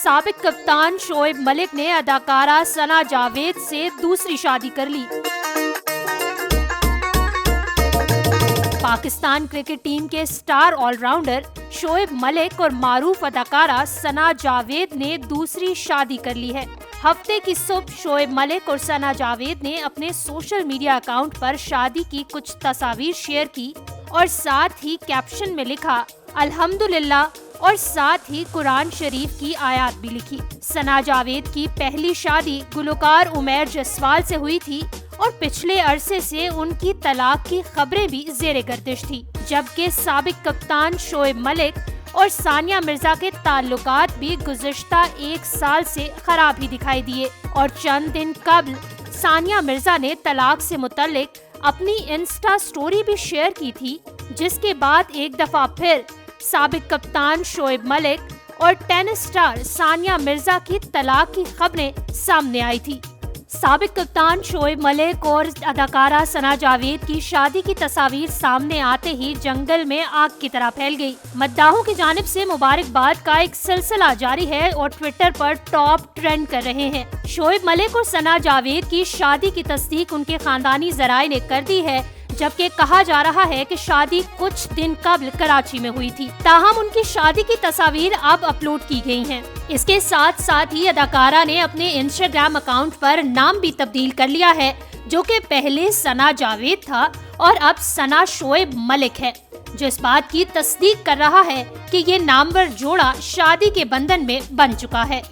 سابق کپتان شعیب ملک نے اداکارہ ثنا جاوید سے دوسری شادی کر لی۔ پاکستان کرکٹ ٹیم کے star all rounder Shoaib Malik اور معروف اداکارہ ثنا جاوید نے دوسری شادی کر لی ہے۔ ہفتے کی صبح شعیب ملک اور ثنا جاوید نے اپنے سوشل میڈیا اکاؤنٹ پر شادی کی کچھ تصاویر شیئر کی اور ساتھ ہی کیپشن میں لکھا الحمدللہ اور ساتھ ہی قرآن شریف کی آیات بھی لکھی۔ ثنا جاوید کی پہلی شادی گلوکار عمیر جسوال سے ہوئی تھی اور پچھلے عرصے سے ان کی طلاق کی خبریں بھی زیر گردش تھی، جبکہ سابق کپتان شعیب ملک اور ثانیہ مرزا کے تعلقات بھی گزشتہ 1 سال سے خراب ہی دکھائی دیے اور چند دن قبل ثانیہ مرزا نے طلاق سے متعلق اپنی انسٹا سٹوری بھی شیئر کی تھی، جس کے بعد ایک دفعہ پھر سابق کپتان شعیب ملک اور ٹینس سٹار ثانیہ مرزا کی طلاق کی خبریں سامنے آئی تھی۔ سابق کپتان شعیب ملک اور اداکارہ ثنا جاوید کی شادی کی تصاویر سامنے آتے ہی جنگل میں آگ کی طرح پھیل گئی۔ مداحوں کی جانب سے مبارکباد کا ایک سلسلہ جاری ہے اور ٹویٹر پر ٹاپ ٹرینڈ کر رہے ہیں۔ شعیب ملک اور ثنا جاوید کی شادی کی تصدیق ان کے خاندانی ذرائع نے کر دی ہے، جبکہ کہا جا رہا ہے کہ شادی کچھ دن قبل کراچی میں ہوئی تھی، تاہم ان کی شادی کی تصاویر اب اپلوڈ کی گئی ہیں۔ اس کے ساتھ ہی اداکارہ نے اپنے انسٹاگرام اکاؤنٹ پر نام بھی تبدیل کر لیا ہے، جو کہ پہلے ثنا جاوید تھا اور اب ثنا شعیب ملک ہے، جو اس بات کی تصدیق کر رہا ہے کہ یہ نامور جوڑا شادی کے بندھن میں بن چکا ہے۔